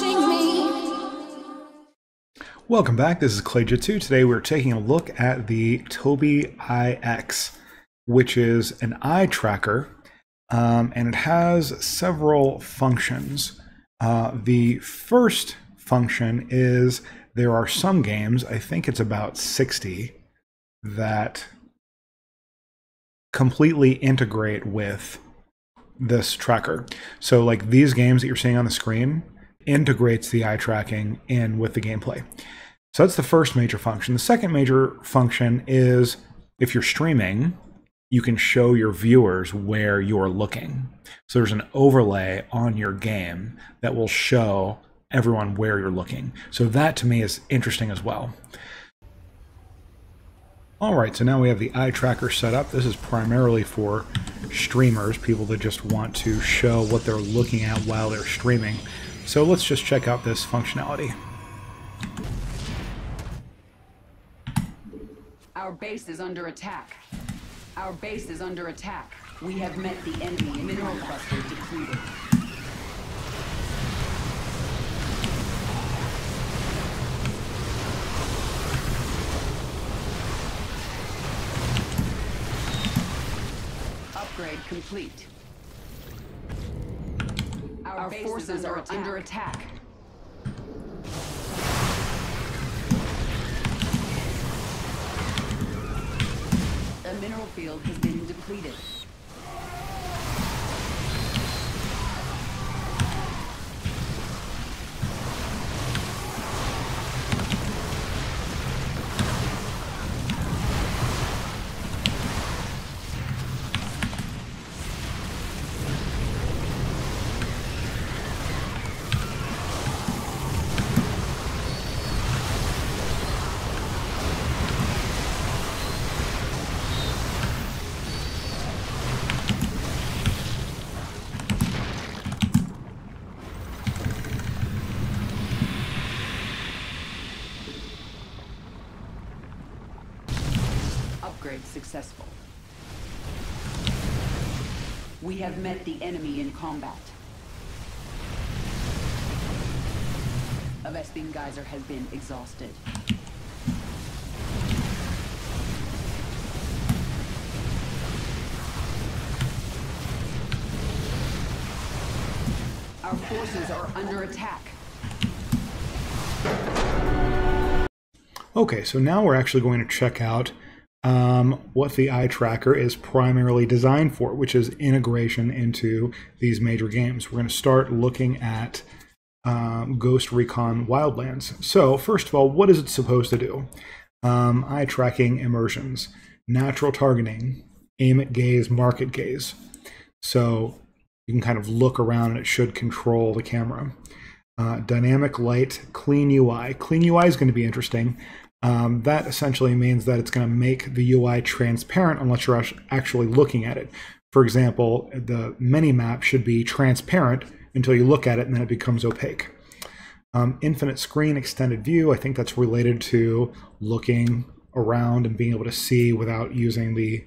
watching me. Welcome back, this is Clayjitsu. Today we're taking a look at the Tobii EyeX, which is an eye tracker, and it has several functions. The first function is there are some games, I think it's about 60, that completely integrate with this tracker. So like these games that you're seeing on the screen integrates the eye tracking in with the gameplay. So that's the first major function. The second major function is if you're streaming, you can show your viewers where you're looking. So there's an overlay on your game that will show everyone where you're looking. So that to me is interesting as well. Alright, so now we have the eye tracker set up. This is primarily for streamers, people that just want to show what they're looking at while they're streaming. So let's just check out this functionality. Our base is under attack. Our base is under attack. We have met the enemy. Mineral cluster depleted. Upgrade complete. Our forces are under attack. The mineral field has been depleted. Upgrade successful. We have met the enemy in combat. A Vespene geyser has been exhausted. Our forces are under attack. Okay, so now we're actually going to check out what the eye tracker is primarily designed for, which is integration into these major games. We're going to start looking at Ghost Recon Wildlands. So first of all, what is it supposed to do? Eye tracking immersions, natural targeting, aim at gaze, market gaze. So you can kind of look around and it should control the camera. Dynamic light, clean UI. Clean UI is going to be interesting. That essentially means that it's going to make the UI transparent unless you're actually looking at it. For example, the mini-map should be transparent until you look at it and then it becomes opaque. Infinite screen extended view, I think that's related to looking around and being able to see without using the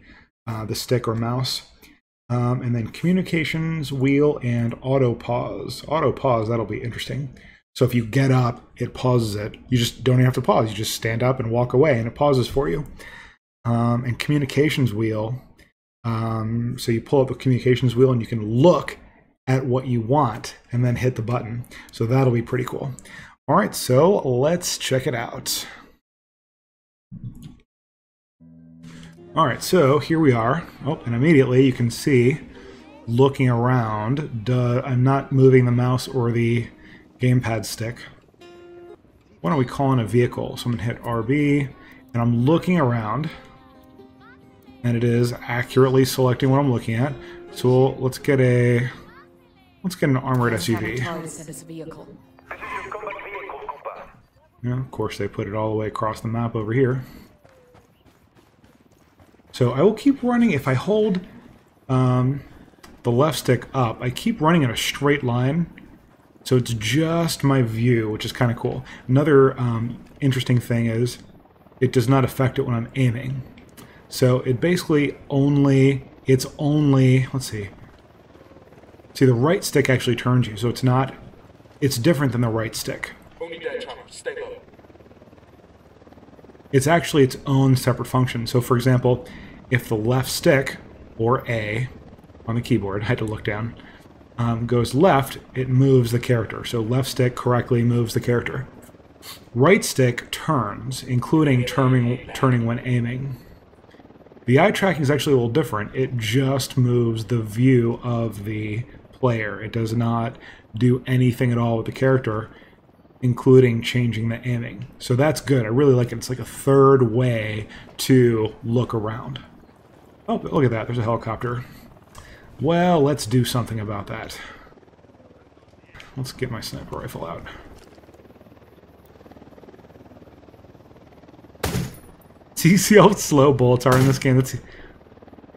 stick or mouse. And then communications wheel and auto pause. Auto pause, that'll be interesting. So if you get up, it pauses it. You just don't even have to pause. You just stand up and walk away and it pauses for you. And communications wheel. So you pull up the communications wheel and you can look at what you want and then hit the button. So that'll be pretty cool. All right, so let's check it out. All right, so here we are. Oh, and immediately you can see looking around. I'm not moving the mouse or the gamepad stick. What are we calling a vehicle? So I'm gonna hit RB and I'm looking around and it is accurately selecting what I'm looking at. So let's get an armored SUV. Yeah, of course they put it all the way across the map over here. So I will keep running. If I hold the left stick up, I keep running in a straight line. So it's just my view, which is kind of cool. Another interesting thing is it does not affect it when I'm aiming. So it basically it's only, let's see. See, the right stick actually turns you, so it's not it's different than the right stick. It's actually its own separate function. So for example, if the left stick, or A on the keyboard, I had to look down, goes left, it moves the character. So left stick correctly moves the character. Right stick turns, including turning when aiming. The eye tracking is actually a little different. It just moves the view of the player. It does not do anything at all with the character, including changing the aiming. So that's good. I really like it. It's like a third way to look around. Oh, but look at that. There's a helicopter. Well, let's do something about that. Let's get my sniper rifle out. See how slow bullets are in this game?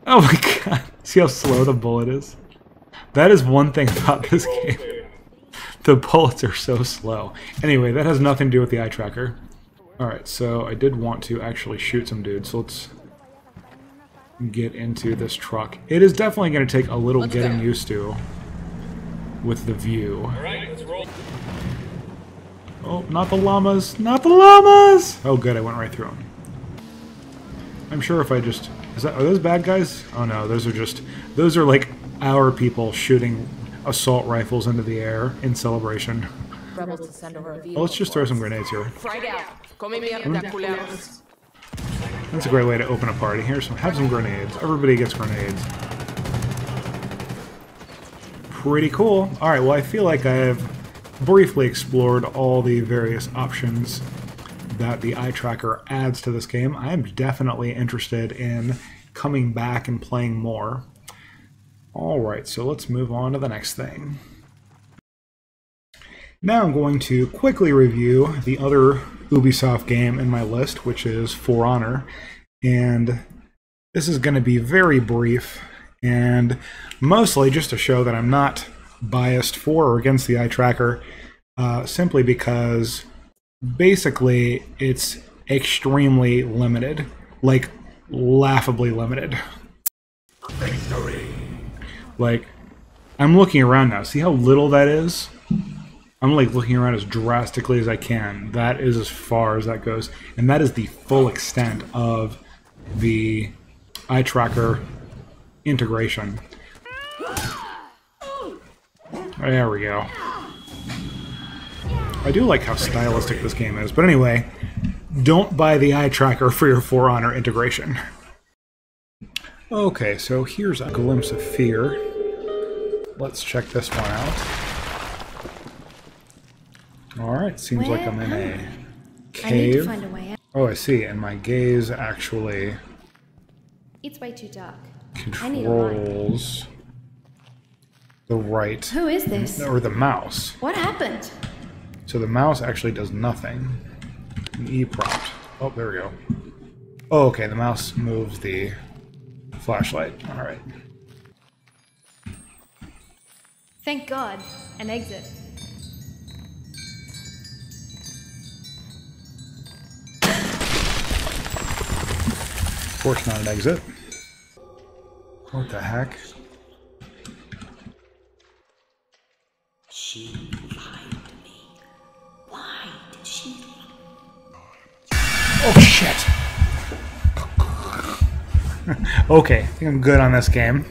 Oh my god. See how slow the bullet is? That is one thing about this game. The bullets are so slow. Anyway, that has nothing to do with the eye tracker. Alright, so I did want to actually shoot some dudes, so let's get into this truck. It is definitely going to take a little getting used to with the view. Alright, let's roll. Oh, not the llamas! Not the llamas! Oh good, I went right through them. I'm sure if I just... are those bad guys? Oh no, those are like our people shooting assault rifles into the air in celebration. Rebels to send over a Well, let's just throw some grenades here. That's That's a great way to open a party. Have some grenades. Everybody gets grenades. Pretty cool. Alright, well I feel like I have briefly explored all the various options that the eye tracker adds to this game. I am definitely interested in coming back and playing more. Alright, so let's move on to the next thing. Now I'm going to quickly review the other Ubisoft game in my list, which is For Honor. And this is going to be very brief, and mostly just to show that I'm not biased for or against the eye tracker, simply because basically it's extremely limited. Like, laughably limited. Victory. Like, I'm looking around now. See how little that is? I'm like looking around as drastically as I can. That is as far as that goes. And that is the full extent of the eye tracker integration. There we go. I do like how stylistic this game is. But anyway, don't buy the eye tracker for your For Honor integration. Okay, so here's a glimpse of fear. Let's check this one out. Alright, seems like I'm in a cave. I need to find a way out. Oh, I see, and my gaze actually It's way too dark. controls the right... Who is this? or the mouse. What happened? So the mouse actually does nothing. An E prompt. Oh, there we go. Oh, okay, the mouse moves the flashlight. Alright. Thank God. An exit. Of course not an exit. What the heck? She lied to me. Why did she? Oh shit! Okay, I think I'm good on this game.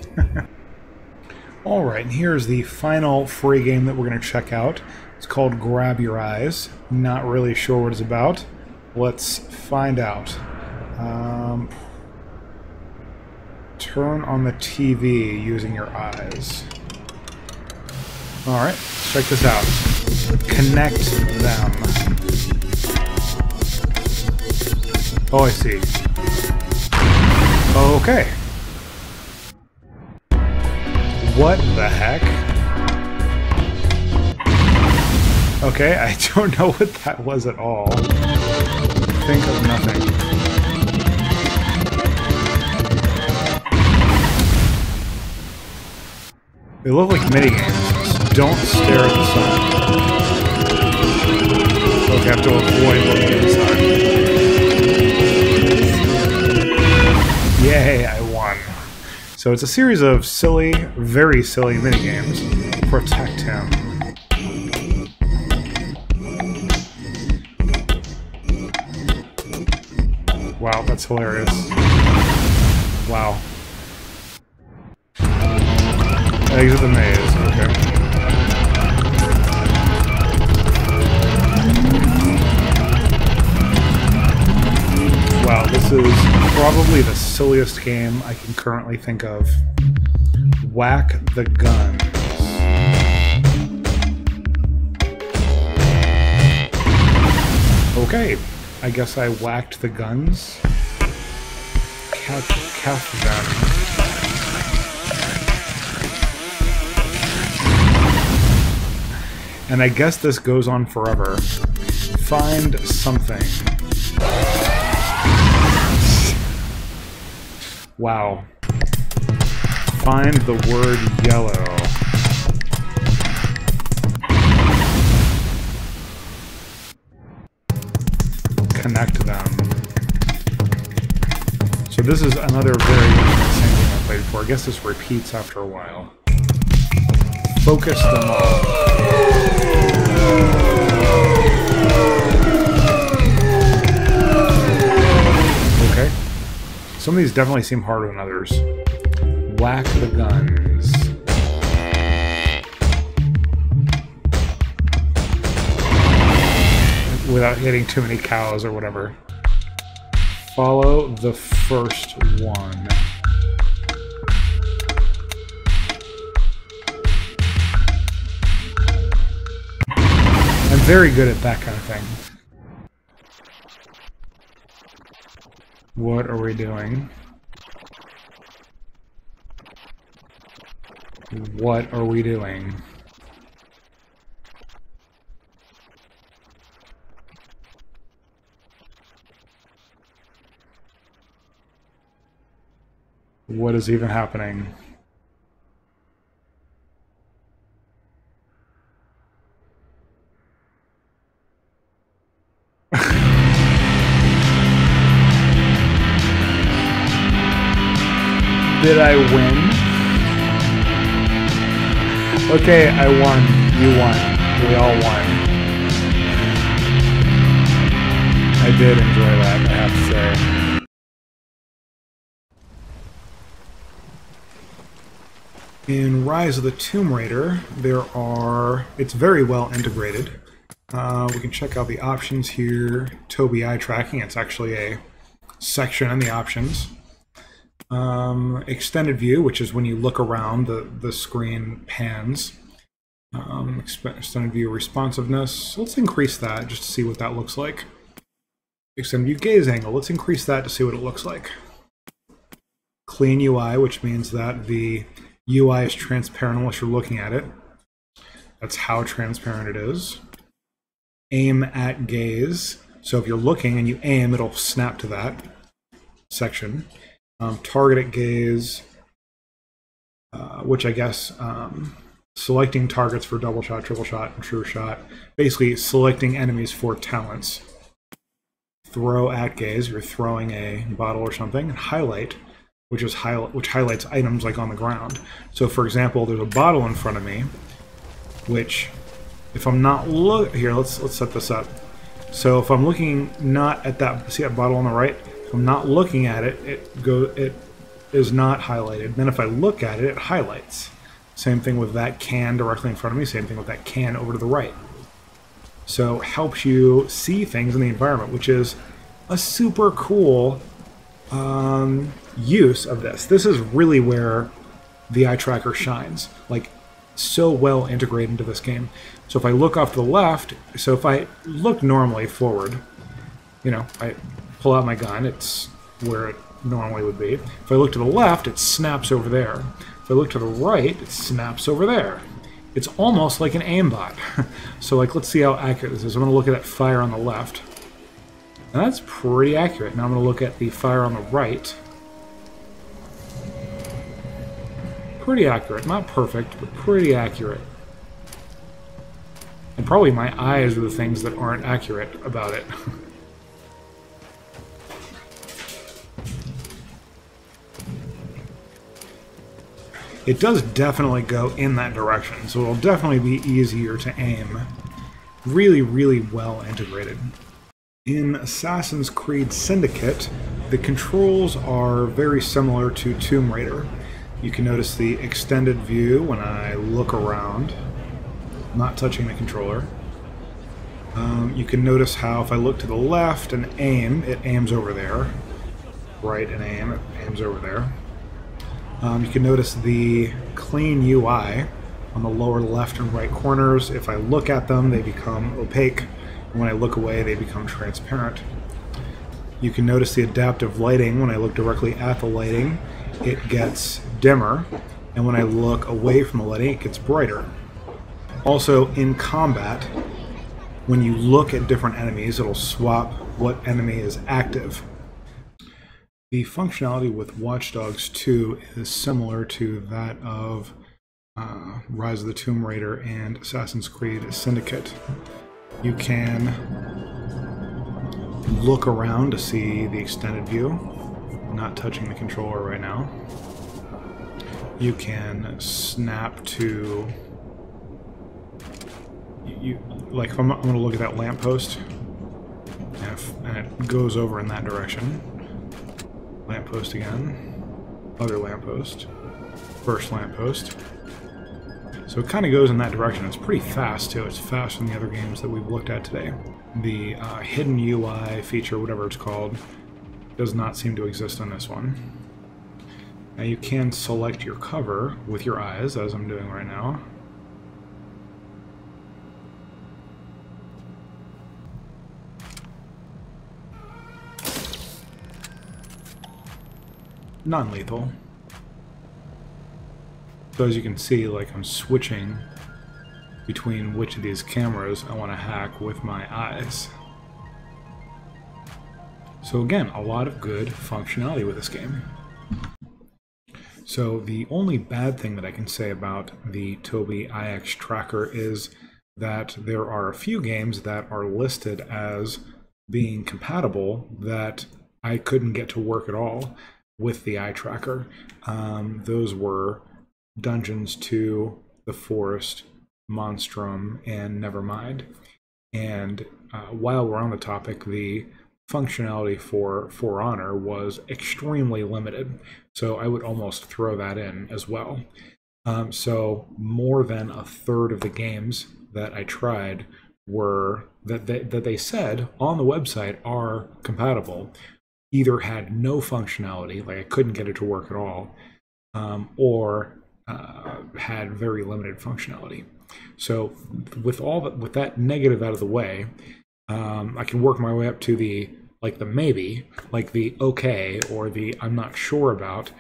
Alright, and here's the final free game that we're going to check out. It's called Grab Your Eyes. Not really sure what it's about. Let's find out. Turn on the TV using your eyes. Alright, let's check this out. Connect them. Oh, I see. Okay. What the heck? Okay, I don't know what that was at all. Think of nothing. They look like minigames. Don't stare at the sun. Okay, I have to avoid looking at the sun. Yay, I won. So it's a series of silly, very silly minigames. Protect him. Wow, that's hilarious. Wow. Exit the maze, okay. Wow, this is probably the silliest game I can currently think of. Whack the gun. Okay, I guess I whacked the guns. Cuff them. And I guess this goes on forever. Find something. Wow. Find the word yellow. Connect them. So this is another very interesting game I played before. I guess this repeats after a while. Focus them all. Okay. Some of these definitely seem harder than others. Whack the guns. Without hitting too many cows or whatever. Follow the first one. I'm very good at that kind of thing. What are we doing? What are we doing? What is even happening? Did I win? Okay, I won. You won. We all won. I did enjoy that, I have to say. In Rise of the Tomb Raider, it's very well integrated. We can check out the options here. Tobii eye tracking, it's actually a section in the options. Extended view, which is when you look around, the screen pans. Extended view responsiveness, let's increase that just to see what that looks like. Extended view gaze angle, let's increase that to see what it looks like. Clean UI, which means that the UI is transparent unless you're looking at it. That's how transparent it is. Aim at gaze. So if you're looking and you aim, it'll snap to that section. Target at gaze, which I guess selecting targets for double shot, triple shot, and true shot. Basically selecting enemies for talents. Throw at gaze, you're throwing a bottle or something. And highlight, which highlights items like on the ground. So for example, there's a bottle in front of me, which if I'm not here, let's set this up. So if I'm looking not at that, see that bottle on the right? If I'm not looking at it, it is not highlighted. Then if I look at it, it highlights. Same thing with that can directly in front of me, same thing with that can over to the right. So it helps you see things in the environment, which is a super cool use of this. This is really where the Eyetracker shines, like so well integrated into this game. So if I look off to the left, so if I look normally forward, you know, I pull out my gun, it's where it normally would be. If I look to the left, it snaps over there. If I look to the right, it snaps over there. It's almost like an aimbot. So like, let's see how accurate this is. I'm going to look at that fire on the left. And that's pretty accurate. Now I'm going to look at the fire on the right. Pretty accurate. Not perfect, but pretty accurate. And probably my eyes are the things that aren't accurate about it. It does definitely go in that direction, so it'll definitely be easier to aim. Really, really well integrated. In Assassin's Creed Syndicate, the controls are very similar to Tomb Raider. You can notice the extended view when I look around, not touching the controller. You can notice how if I look to the left and aim, it aims over there. Right and aim, it aims over there. You can notice the clean UI on the lower left and right corners. If I look at them, they become opaque. And when I look away, they become transparent. You can notice the adaptive lighting. When I look directly at the lighting, it gets dimmer. And when I look away from the lighting, it gets brighter. Also, in combat, when you look at different enemies, it'll swap what enemy is active. The functionality with Watch Dogs 2 is similar to that of Rise of the Tomb Raider and Assassin's Creed Syndicate. You can look around to see the extended view, not touching the controller right now. You can snap to... like if I'm going to look at that lamppost, and it goes over in that direction. Lamppost again, other lamppost, first lamppost. So it kind of goes in that direction. It's pretty fast too. It's faster than the other games that we've looked at today. The hidden UI feature, whatever it's called, does not seem to exist on this one. Now you can select your cover with your eyes, as I'm doing right now. Non-lethal. So as you can see, like I'm switching between which of these cameras I want to hack with my eyes. So again, a lot of good functionality with this game. So the only bad thing that I can say about the Tobii EyeX tracker is that there are a few games that are listed as being compatible that I couldn't get to work at all with the Eyetracker. Those were Dungeons 2, The Forest, Monstrum, and Nevermind. And while we're on the topic, the functionality for For Honor was extremely limited, so I would almost throw that in as well. So more than a third of the games that I tried were that they said on the website are compatible either had no functionality, like I couldn't get it to work at all, or had very limited functionality. So with that negative out of the way, I can work my way up to the maybe, like the okay, or the I'm not sure about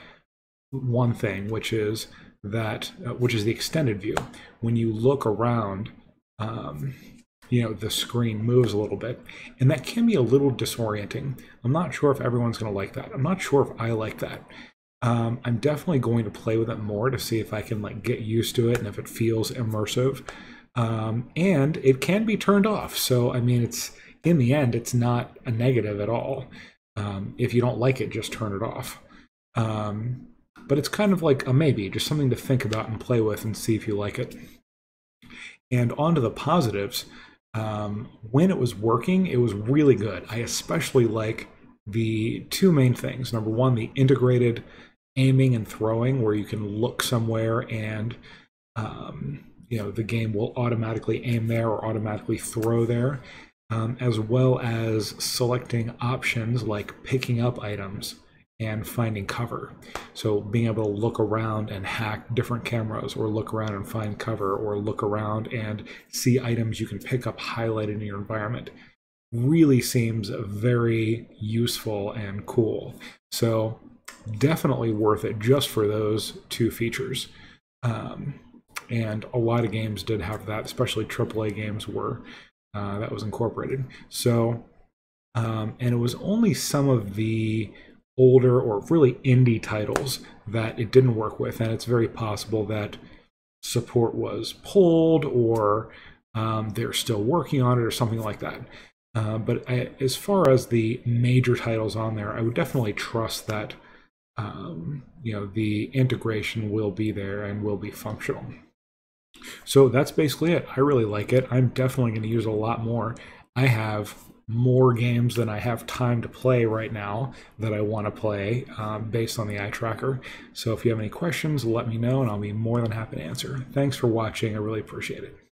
one thing, which is the extended view. When you look around, the screen moves a little bit, and that can be a little disorienting. I'm not sure if everyone's going to like that. I'm not sure if I like that. I'm definitely going to play with it more to see if I can get used to it and if it feels immersive. And it can be turned off. So, I mean, in the end, it's not a negative at all. If you don't like it, just turn it off. But it's kind of like a maybe, just something to think about and play with and see if you like it. And on to the positives. When it was working, it was really good. I especially like the two main things. Number one, the integrated aiming and throwing, where you can look somewhere and the game will automatically aim there or automatically throw there, as well as selecting options like picking up items and finding cover. So being able to look around and hack different cameras, or look around and find cover, or look around and see items you can pick up highlighted in your environment, really seems very useful and cool. So definitely worth it just for those two features. And a lot of games did have that, especially AAA games were that was incorporated. So and it was only some of the older or really indie titles that it didn't work with, and it's very possible that support was pulled, or they're still working on it, or something like that. But as far as the major titles on there, I would definitely trust that the integration will be there and will be functional. So that's basically it. I really like it. I'm definitely going to use it a lot more. I have more games than I have time to play right now that I want to play based on the Eyetracker. So if you have any questions, let me know and I'll be more than happy to answer. Thanks for watching. I really appreciate it.